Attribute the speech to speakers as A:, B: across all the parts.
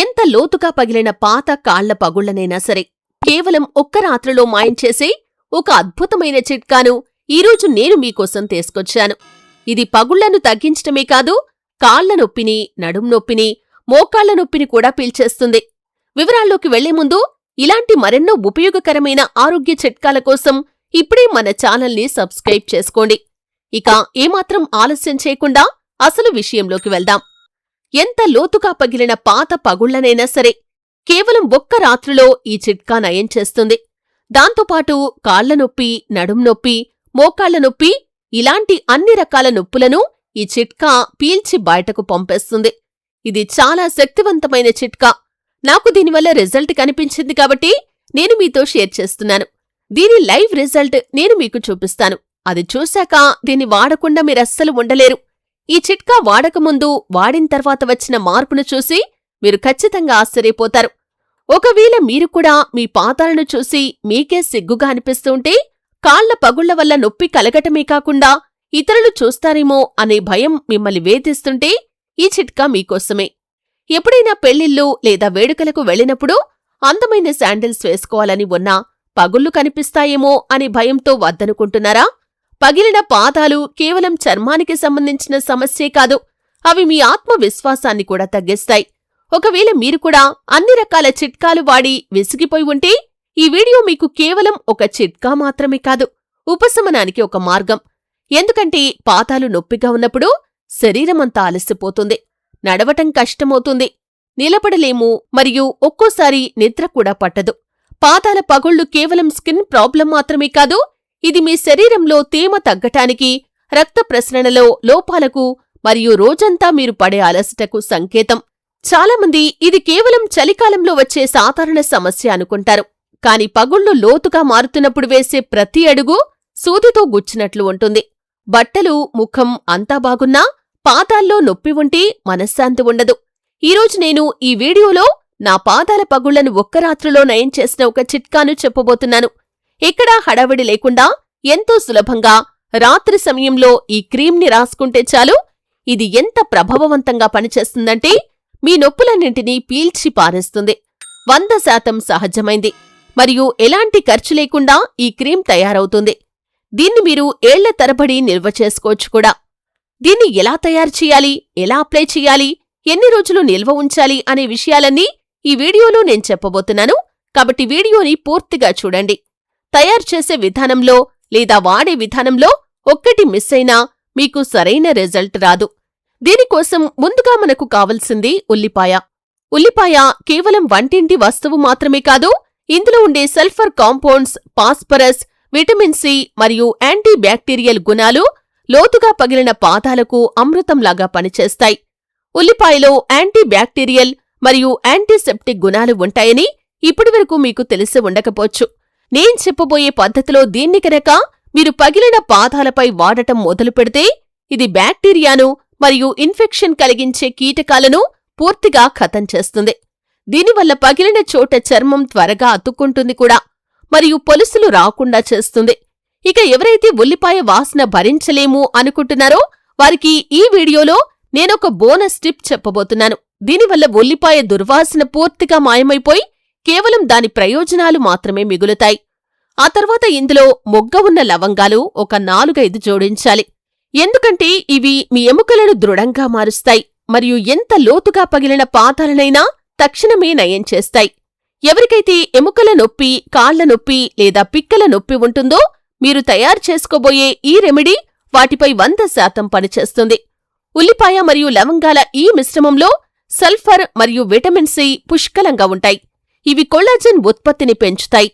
A: ఎంత లోతుగా పగిలిన పాత కాళ్ల పగుళ్లనైనా సరే కేవలం ఒక్క రాత్రిలో మాయం చేసే ఒక అద్భుతమైన చిట్కాను ఈరోజు నేను మీకోసం తీసుకొచ్చాను. ఇది పగుళ్లను తగ్గించటమే కాదు, కాళ్ల నొప్పిని, నడుం నొప్పిని, మోకాళ్ల నొప్పిని కూడా పీల్చేస్తుంది. వివరాల్లోకి వెళ్లే ముందు ఇలాంటి మరెన్నో ఉపయోగకరమైన ఆరోగ్య చిట్కాల కోసం ఇప్పుడే మన ఛానల్ని సబ్స్క్రైబ్ చేసుకోండి. ఇక ఏమాత్రం ఆలస్యం చేయకుండా అసలు విషయంలోకి వెళ్దాం. ఎంత లోతుగా పగిలిన పాత పగుళ్లనైనా సరే కేవలం ఒక్క రాత్రిలో ఈ చిట్కా నయం చేస్తుంది. దాంతోపాటు కాళ్ల నొప్పి, నడుం నొప్పి, మోకాళ్ల నొప్పి ఇలాంటి అన్ని రకాల నొప్పులను ఈ చిట్కా పీల్చి బయటకు పంపేస్తుంది. ఇది చాలా శక్తివంతమైన చిట్కా. నాకు దీనివల్ల రిజల్ట్ కనిపించింది కాబట్టి నేను మీతో షేర్ చేస్తున్నాను. దీని లైవ్ రిజల్ట్ నేను మీకు చూపిస్తాను. అది చూశాక దీన్ని వాడకుండా మీరస్సలు ఉండలేరు. ఈ చిట్కా వాడకముందు, వాడిన తర్వాత వచ్చిన మార్పును చూసి మీరు ఖచ్చితంగా ఆశ్చర్యపోతారు. ఒకవేళ మీరు కూడా మీ పాదాలను చూసి మీకే సిగ్గుగా అనిపిస్తుంటే, కాళ్ల పగుళ్ల వల్ల నొప్పి కలగటమే కాకుండా ఇతరులు చూస్తారేమో అనే భయం మిమ్మల్ని వేధిస్తుంటే ఈ చిట్కా మీకోసమే. ఎప్పుడైనా పెళ్లిళ్ళు లేదా వేడుకలకు వెళ్ళినప్పుడు అందమైన శాండిల్స్ వేసుకోవాలని ఉన్నా పగుళ్లు కనిపిస్తాయేమో అనే భయంతో వద్దనుకుంటున్నారా? పగిలిన పాదాలు కేవలం చర్మానికి సంబంధించిన సమస్యే కాదు, అవి మీ ఆత్మవిశ్వాసాన్ని కూడా తగ్గిస్తాయి. ఒకవేళ మీరు కూడా అన్ని రకాల చిట్కాలు వాడి విసిగిపోయి ఉంటే ఈ వీడియో మీకు కేవలం ఒక చిట్కా మాత్రమే కాదు, ఉపశమనానికి ఒక మార్గం. ఎందుకంటే పాదాలు నొప్పిగా ఉన్నప్పుడు శరీరమంతా అలసిపోతుంది, నడవటం కష్టమవుతుంది, నిలబడలేము, మరియు ఒక్కోసారి నిద్ర కూడా పట్టదు. పాదాల పగుళ్లు కేవలం స్కిన్ ప్రాబ్లం మాత్రమే కాదు, ఇది మీ శరీరంలో తేమ తగ్గటానికి, రక్త ప్రసరణలో లోపాలకు మరియు రోజంతా మీరు పడే అలసటకు సంకేతం. చాలామంది ఇది కేవలం చలికాలంలో వచ్చే సాధారణ సమస్య అనుకుంటారు. కాని పగుళ్లు లోతుగా మారుతున్నప్పుడు వేసే ప్రతి అడుగు సూదితో గుచ్చినట్లు ఉంటుంది. బట్టలు, ముఖం అంతా బాగున్నా పాదాల్లో నొప్పి ఉంటే మనశ్శాంతి ఉండదు. ఈరోజు నేను ఈ వీడియోలో నా పాదాల పగుళ్లను ఒక్క రాత్రిలో నయం చేసిన ఒక చిట్కాను చెప్పబోతున్నాను. ఎక్కడా హడావిడి లేకుండా ఎంతో సులభంగా రాత్రి సమయంలో ఈ క్రీంని రాసుకుంటే చాలు. ఇది ఎంత ప్రభావవంతంగా పనిచేస్తుందంటే మీ నొప్పులన్నింటినీ పీల్చి పారేస్తుంది. 100% సహజమైంది మరియు ఎలాంటి ఖర్చు లేకుండా ఈ క్రీం తయారవుతుంది. దీన్ని మీరు ఏళ్ల తరబడి నిల్వ చేసుకోవచ్చు కూడా. దీన్ని ఎలా తయారు చేయాలి, ఎలా అప్లై చేయాలి, ఎన్ని రోజులు నిల్వ ఉంచాలి అనే విషయాలన్నీ ఈ వీడియోలో నేను చెప్పబోతున్నాను. కాబట్టి వీడియోని పూర్తిగా చూడండి. తయారు చేసే విధానంలో లేదా వాడే విధానంలో ఒక్కటి మిస్ అయినా మీకు సరైన రిజల్ట్ రాదు. దీనికోసం ముందుగా మనకు కావలసింది ఉల్లిపాయ. ఉల్లిపాయ కేవలం వంటింటి వస్తువు మాత్రమే కాదు, ఇందులో ఉండే sulphur compounds, phosphorus, vitamin C మరియు యాంటీ బ్యాక్టీరియల్ గుణాలు లోతుగా పగిలిన పాదాలకు అమృతంలాగా పనిచేస్తాయి. ఉల్లిపాయలో యాంటీ బ్యాక్టీరియల్ మరియు యాంటీసెప్టిక్ గుణాలు ఉంటాయని ఇప్పటివరకు మీకు తెలిసి ఉండకపోవచ్చు. నేను చెప్పబోయే పద్ధతిలో దీన్ని కనుక మీరు పగిలిన పాదాలపై వాడటం మొదలు పెడితే ఇది బ్యాక్టీరియాను మరియు ఇన్ఫెక్షన్ కలిగించే కీటకాలను పూర్తిగా ఖతం చేస్తుంది. దీనివల్ల పగిలిన చోట చర్మం త్వరగా అతుక్కుంటుంది కూడా, మరియు పొలుసులు రాకుండా చేస్తుంది. ఇక ఎవరైతే ఉల్లిపాయ వాసన భరించలేము అనుకుంటున్నారో వారికి ఈ వీడియోలో నేనొక బోనస్ టిప్ చెప్పబోతున్నాను. దీనివల్ల ఉల్లిపాయ దుర్వాసన పూర్తిగా మాయమైపోయి కేవలం దాని ప్రయోజనాలు మాత్రమే మిగులుతాయి. ఆ తర్వాత ఇందులో మొగ్గ ఉన్న లవంగాలు ఒక 4-5 జోడించాలి. ఎందుకంటే ఇవి మీ ఎముకలను దృఢంగా మారుస్తాయి మరియు ఎంత లోతుగా పగిలిన పాదాలనైనా తక్షణమే నయం చేస్తాయి. ఎవరికైతే ఎముకల నొప్పి, కాళ్ల నొప్పి లేదా పిక్కల నొప్పి ఉంటుందో మీరు తయారు చేసుకోబోయే ఈ రెమెడీ వాటిపై 100% పనిచేస్తుంది. ఉల్లిపాయ మరియు లవంగాల ఈ మిశ్రమంలో సల్ఫర్ మరియు విటమిన్ సి పుష్కలంగా ఉంటాయి. ఇవి కొల్లాజెన్ ఉత్పత్తిని పెంచుతాయి.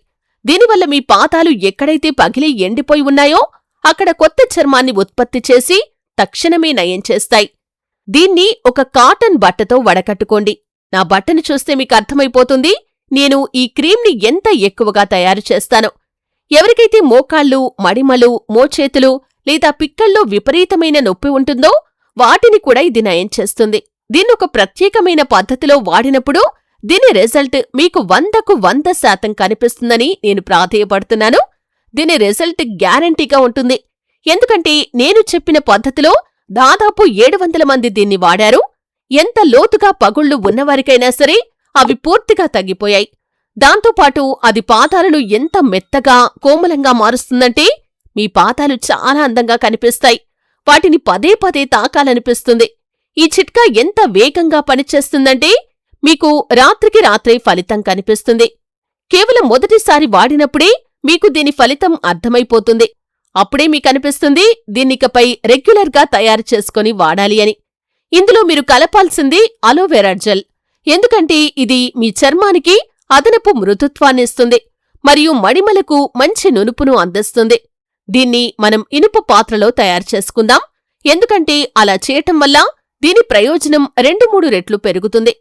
A: దీనివల్ల మీ పాదాలు ఎక్కడైతే పగిలి ఎండిపోయి ఉన్నాయో అక్కడ కొత్త చర్మాన్ని ఉత్పత్తి చేసి తక్షణమే నయం చేస్తాయి. దీన్ని ఒక కాటన్ బట్టతో వడకట్టుకోండి. నా బట్టను చూస్తే మీకు అర్థమైపోతుంది నేను ఈ క్రీంని ఎంత ఎక్కువగా తయారు చేస్తానో. ఎవరికైతే మోకాళ్ళు, మడిమలు, మోచేతులు లేదా పిక్కల్లో విపరీతమైన నొప్పి ఉంటుందో వాటిని కూడా ఇది నయం చేస్తుంది. దీన్నొక ప్రత్యేకమైన పద్ధతిలో వాడినప్పుడు దీని రిజల్ట్ మీకు 100కు 100% కనిపిస్తుందని నేను ప్రాధేయపడుతున్నాను. దీని రిజల్ట్ గ్యారంటీగా ఉంటుంది. ఎందుకంటే నేను చెప్పిన పద్ధతిలో దాదాపు 700 మంది దీన్ని వాడారు. ఎంత లోతుగా పగుళ్లు ఉన్నవారికైనా సరే అవి పూర్తిగా తగ్గిపోయాయి. దాంతోపాటు అది పాదాలను ఎంత మెత్తగా కోమలంగా మారుస్తుందంటే మీ పాదాలు చాలా అందంగా కనిపిస్తాయి. వాటిని పదే పదే తాకాలనిపిస్తుంది. ఈ చిట్కా ఎంత వేగంగా పనిచేస్తుందంటే మీకు రాత్రికి రాత్రే ఫలితం కనిపిస్తుంది. కేవలం మొదటిసారి వాడినప్పుడే మీకు దీని ఫలితం అర్థమైపోతుంది. అప్పుడే మీకనిపిస్తుంది దీన్నికపై రెగ్యులర్గా తయారు చేసుకుని వాడాలి అని. ఇందులో మీరు కలపాల్సింది అలోవెరా జెల్. ఎందుకంటే ఇది మీ చర్మానికి అదనపు మృదుత్వాన్నిస్తుంది మరియు మడిమలకు మంచి నునుపును అందిస్తుంది. దీన్ని మనం ఇనుప పాత్రలో తయారు చేసుకుందాం. ఎందుకంటే అలా చేయటం వల్ల దీని ప్రయోజనం 2-3 రెట్లు పెరుగుతుంది.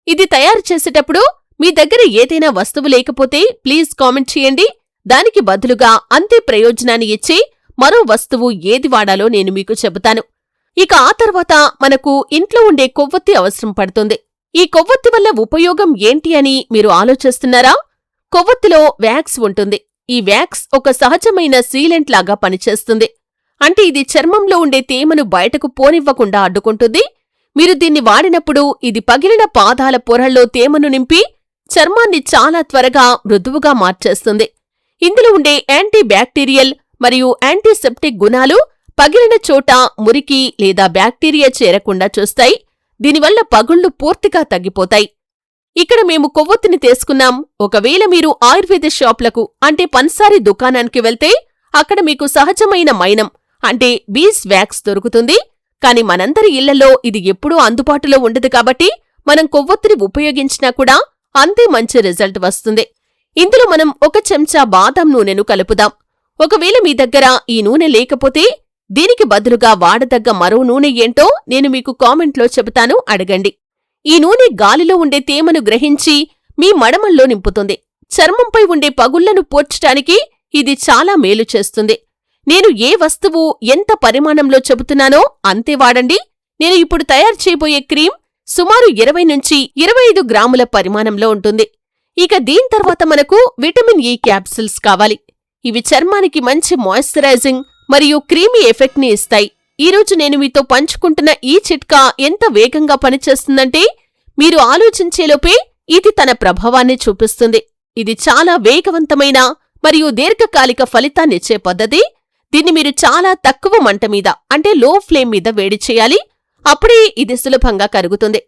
A: ఇది తయారు చేసేటప్పుడు మీ దగ్గర ఏదైనా వస్తువు లేకపోతే ప్లీజ్ కామెంట్ చేయండి. దానికి బదులుగా అంతే ప్రయోజనాన్ని ఇచ్చే మరో వస్తువు ఏది వాడాలో నేను మీకు చెబుతాను. ఇక ఆ తర్వాత మనకు ఇంట్లో ఉండే కొవ్వొత్తి అవసరం పడుతుంది. ఈ కొవ్వొత్తి వల్ల ఉపయోగం ఏంటి అని మీరు ఆలోచిస్తున్నారా? కొవ్వొత్తిలో వ్యాక్స్ ఉంటుంది. ఈ వ్యాక్స్ ఒక సహజమైన సీలెంట్ లాగా పనిచేస్తుంది. అంటే ఇది చర్మంలో ఉండే తేమను బయటకు పోనివ్వకుండా అడ్డుకుంటుంది. మీరు దీన్ని వాడినప్పుడు ఇది పగిలిన పాదాల పొరల్లో తేమను నింపి చర్మాన్ని చాలా త్వరగా మృదువుగా మార్చేస్తుంది. ఇందులో ఉండే యాంటీ బ్యాక్టీరియల్ మరియు యాంటీసెప్టిక్ గుణాలు పగిలిన చోట మురికి లేదా బ్యాక్టీరియా చేరకుండా చూస్తాయి. దీనివల్ల పగుళ్లు పూర్తిగా తగ్గిపోతాయి. ఇక్కడ మేము కొవ్వొత్తిని తీసుకున్నాం. ఒకవేళ మీరు ఆయుర్వేద షాప్లకు అంటే పన్సారీ దుకాణానికి వెళ్తే అక్కడ మీకు సహజమైన మైనం అంటే బీస్ వ్యాక్స్ దొరుకుతుంది. కాని మనందరి ఇళ్లలో ఇది ఎప్పుడూ అందుబాటులో ఉండదు కాబట్టి మనం కొవ్వొత్తిని ఉపయోగించినా కూడా అంతే మంచి రిజల్ట్ వస్తుంది. ఇందులో మనం 1 చెంచా బాదం నూనెను కలుపుదాం. ఒకవేళ మీ దగ్గర ఈ నూనె లేకపోతే దీనికి బదులుగా వాడదగ్గ మరో నూనె ఏంటో నేను మీకు కామెంట్లో చెబుతాను, అడగండి. ఈ నూనె గాలిలో ఉండే తేమను గ్రహించి మీ మడమల్లో నింపుతుంది. చర్మంపై ఉండే పగుళ్లను పోడ్చటానికి ఇది చాలా మేలు చేస్తుంది. నేను ఏ వస్తువు ఎంత పరిమాణంలో చెబుతున్నానో అంతే వాడండి. నేను ఇప్పుడు తయారు చేయబోయే క్రీం సుమారు 20-25 గ్రాముల పరిమాణంలో ఉంటుంది. ఇక దీని తర్వాత మనకు విటమిన్ ఈ క్యాప్సిల్స్ కావాలి. ఇవి చర్మానికి మంచి మాయిశ్చరైజింగ్ మరియు క్రీమీ ఎఫెక్ట్ని ఇస్తాయి. ఈరోజు నేను మీతో పంచుకుంటున్న ఈ చిట్కా ఎంత వేగంగా పనిచేస్తుందంటే మీరు ఆలోచించేలోపే ఇది తన ప్రభావాన్ని చూపిస్తుంది. ఇది చాలా వేగవంతమైన మరియు దీర్ఘకాలిక ఫలితాన్నిచ్చే పద్ధతి. దీన్ని మీరు చాలా తక్కువ మంట మీద అంటే లో ఫ్లేమ్ మీద వేడి చేయాలి. అప్పుడే ఇది సులభంగా కరుగుతుంది.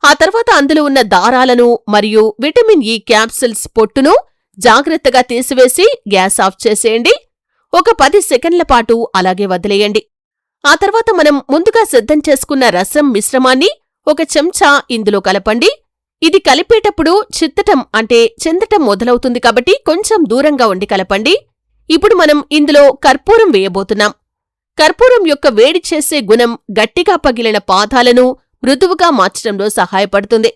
A: ఆ తర్వాత అందులో ఉన్న దారాలను మరియు విటమిన్ ఈ క్యాప్సిల్స్ పొట్టును జాగ్రత్తగా తీసివేసి గ్యాస్ ఆఫ్ చేసేయండి. ఒక 10 సెకండ్ల పాటు అలాగే వదిలేయండి. ఆ తర్వాత మనం ముందుగా సిద్ధం చేసుకున్న రసం మిశ్రమాన్ని 1 చెంచా ఇందులో కలపండి. ఇది కలిపేటప్పుడు చిత్తటం అంటే చిందటం మొదలవుతుంది కాబట్టి కొంచెం దూరంగా ఉండి కలపండి. ఇప్పుడు మనం ఇందులో కర్పూరం వేయబోతున్నాం. కర్పూరం యొక్క వేడి చేసే గుణం గట్టిగా పగిలిన పాదాలను మృదువుగా మార్చడంలో సహాయపడుతుంది.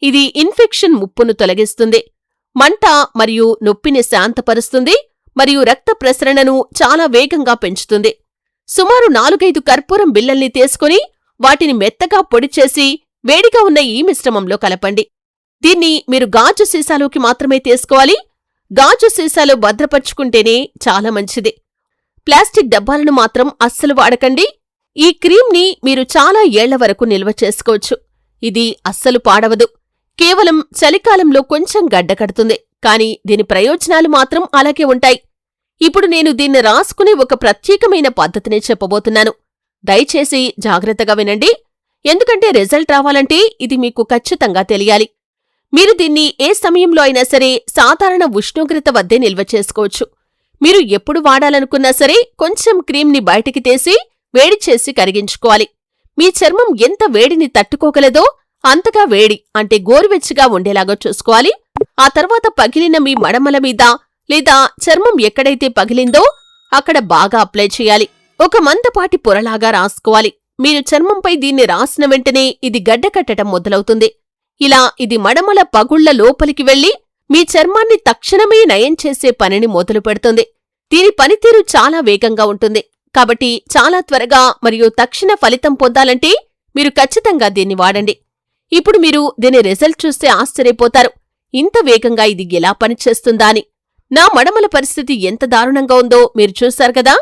A: ఇది ఇన్ఫెక్షన్ ముప్పును తొలగిస్తుంది, మంట మరియు నొప్పిని శాంతపరుస్తుంది మరియు రక్త ప్రసరణను చాలా వేగంగా పెంచుతుంది. సుమారు 4-5 కర్పూరం బిళ్లల్ని తీసుకుని వాటిని మెత్తగా పొడిచేసి వేడిగా ఉన్న ఈ మిశ్రమంలో కలపండి. దీన్ని మీరు గాజు సీసాలోకి మాత్రమే తీసుకోవాలి. గాజు సీసాలో భద్రపరుచుకుంటేనే చాలా మంచిది. ప్లాస్టిక్ డబ్బాలను మాత్రం అస్సలు వాడకండి. ఈ క్రీంని మీరు చాలా ఏళ్ల వరకు నిల్వ చేసుకోవచ్చు. ఇది అస్సలు పాడవదు. కేవలం చలికాలంలో కొంచెం గడ్డకడుతుంది, కానీ దీని ప్రయోజనాలు మాత్రం అలాగే ఉంటాయి. ఇప్పుడు నేను దీన్ని రాసుకునే ఒక ప్రత్యేకమైన పద్ధతిని చెప్పబోతున్నాను. దయచేసి జాగ్రత్తగా వినండి, ఎందుకంటే రిజల్ట్ రావాలంటే ఇది మీకు ఖచ్చితంగా తెలియాలి. మీరు దీన్ని ఏ సమయంలో అయినా సరే సాధారణ ఉష్ణోగ్రత వద్దే నిల్వ చేసుకోవచ్చు. మీరు ఎప్పుడు వాడాలనుకున్నా సరే కొంచెం క్రీంని బయటికి తీసి వేడి చేసి కరిగించుకోవాలి. మీ చర్మం ఎంత వేడిని తట్టుకోగలదో అంతగా వేడి అంటే గోరువెచ్చగా ఉండేలాగా చూసుకోవాలి. ఆ తర్వాత పగిలిన మీ మడమల మీద లేదా చర్మం ఎక్కడైతే పగిలిందో అక్కడ బాగా అప్లై చేయాలి. ఒక మందపాటి పొరలాగా రాసుకోవాలి. మీరు చర్మంపై దీన్ని రాసిన వెంటనే ఇది గడ్డకట్టడం మొదలవుతుంది. ఇలా ఇది మడమల పగుళ్ల లోపలికి వెళ్లి మీ చర్మాన్ని తక్షణమే నయం చేసే పనిని మొదలు పెడుతుంది. దీని పనితీరు చాలా వేగంగా ఉంటుంది కాబట్టి చాలా త్వరగా మరియు తక్షణ ఫలితం పొందాలంటే మీరు ఖచ్చితంగా దీన్ని వాడండి. ఇప్పుడు మీరు దీని రిజల్ట్ చూస్తే ఆశ్చర్యపోతారు, ఇంత వేగంగా ఇది ఎలా పనిచేస్తుందా అని. నా మడమల పరిస్థితి ఎంత దారుణంగా ఉందో మీరు చూశారు కదా.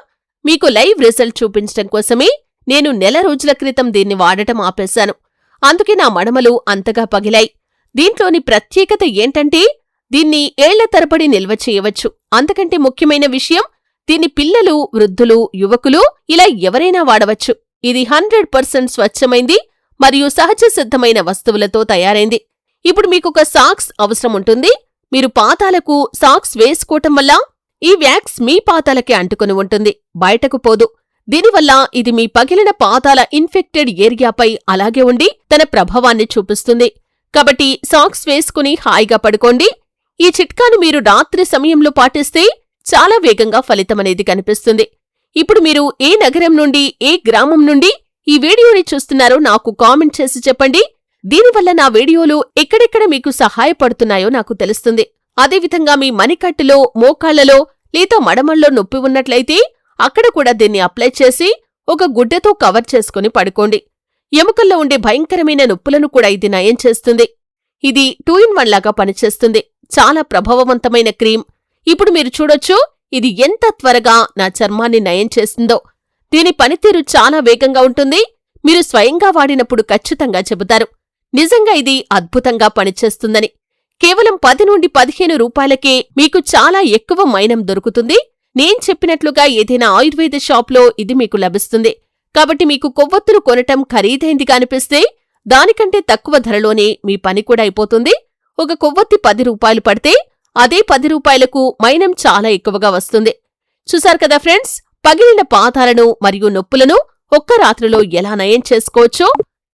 A: మీకు లైవ్ రిజల్ట్ చూపించడం కోసమే నేను నెల రోజుల క్రితం దీన్ని వాడటం ఆపేశాను. అందుకే నా మడమలు అంతగా పగిలాయి. దీంట్లోని ప్రత్యేకత ఏంటంటే దీన్ని ఏళ్ల తరబడి నిల్వ చేయవచ్చు. అంతకంటే ముఖ్యమైన విషయం, దీన్ని పిల్లలు, వృద్ధులు, యువకులు ఇలా ఎవరైనా వాడవచ్చు. ఇది 100% స్వచ్ఛమైంది మరియు సహజ సిద్ధమైన వస్తువులతో తయారైంది. ఇప్పుడు మీకొక సాక్స్ అవసరం ఉంటుంది. మీరు పాదాలకు సాక్స్ వేసుకోవటం వల్ల ఈ వ్యాక్స్ మీ పాదాలకే అంటుకుని ఉంటుంది, బయటకు పోదు. దీనివల్ల ఇది మీ పగిలిన పాదాల ఇన్ఫెక్టెడ్ ఏరియాపై అలాగే ఉండి తన ప్రభావాన్ని చూపిస్తుంది. కాబట్టి సాక్స్ వేసుకుని హాయిగా పడుకోండి. ఈ చిట్కాను మీరు రాత్రి సమయంలో పాటిస్తే చాలా వేగంగా ఫలితమనేది కనిపిస్తుంది. ఇప్పుడు మీరు ఏ నగరం నుండి, ఏ గ్రామం నుండి ఈ వీడియోని చూస్తున్నారో నాకు కామెంట్ చేసి చెప్పండి. దీనివల్ల నా వీడియోలు ఎక్కడెక్కడ మీకు సహాయపడుతున్నాయో నాకు తెలుస్తుంది. అదేవిధంగా మీ మణికట్టులో, మోకాళ్లలో లేదా మడమల్లో నొప్పి ఉన్నట్లయితే అక్కడ కూడా దీన్ని అప్లై చేసి ఒక గుడ్డతో కవర్ చేసుకుని పడుకోండి. ఎముకల్లో ఉండే భయంకరమైన నొప్పులను కూడా ఇది నయం చేస్తుంది. ఇది 2-in-1 లాగా పనిచేస్తుంది. చాలా ప్రభావవంతమైన క్రీమ్. ఇప్పుడు మీరు చూడొచ్చు ఇది ఎంత త్వరగా నా చర్మాన్ని నయం చేసిందో. దీని పనితీరు చాలా వేగంగా ఉంటుంది. మీరు స్వయంగా వాడినప్పుడు ఖచ్చితంగా చెబుతారు, నిజంగా ఇది అద్భుతంగా పనిచేస్తుందని. కేవలం 10 నుండి 15 రూపాయలకే మీకు చాలా ఎక్కువ మైనం దొరుకుతుంది. నేను చెప్పినట్లుగా ఏదైనా ఆయుర్వేద షాప్లో ఇది మీకు లభిస్తుంది. కాబట్టి మీకు కొవ్వొత్తులు కొనటం ఖరీదైందిగా అనిపిస్తే దానికంటే తక్కువ ధరలోనే మీ పని కూడా అయిపోతుంది. ఒక కొవ్వొత్తి 10 రూపాయలు పడితే అదే 10 రూపాయలకు మైనం చాలా ఎక్కువగా వస్తుంది. చూశారు కదా ఫ్రెండ్స్, పగిలిన పాదాలను మరియు నొప్పులను ఒక్క రాత్రిలో ఎలా నయం చేసుకోవచ్చో.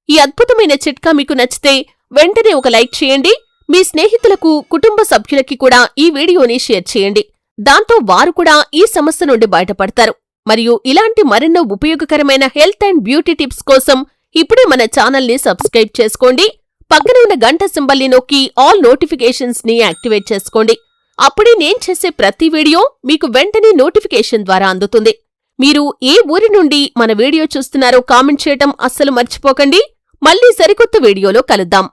A: ఈ అద్భుతమైన చిట్కా మీకు నచ్చితే వెంటనే ఒక లైక్ చేయండి. మీ స్నేహితులకు, కుటుంబ సభ్యులకి కూడా ఈ వీడియోని షేర్ చేయండి. దాంతో వారు కూడా ఈ సమస్య నుండి బయటపడతారు. మరియు ఇలాంటి మరెన్నో ఉపయోగకరమైన హెల్త్ అండ్ బ్యూటీ టిప్స్ కోసం ఇప్పుడే మన ఛానల్ని సబ్స్క్రైబ్ చేసుకోండి. పక్కన ఉన్న గంట సింబల్ని నొక్కి ఆల్ నోటిఫికేషన్స్ ని యాక్టివేట్ చేసుకోండి. అప్పుడే నేను చేసే ప్రతి వీడియో మీకు వెంటనే నోటిఫికేషన్ ద్వారా అందుతుంది. మీరు ఏ ఊరి నుండి మన వీడియో చూస్తున్నారో కామెంట్ చేయటం అస్సలు మర్చిపోకండి. మళ్ళీ సరికొత్త వీడియోలో కలుద్దాం.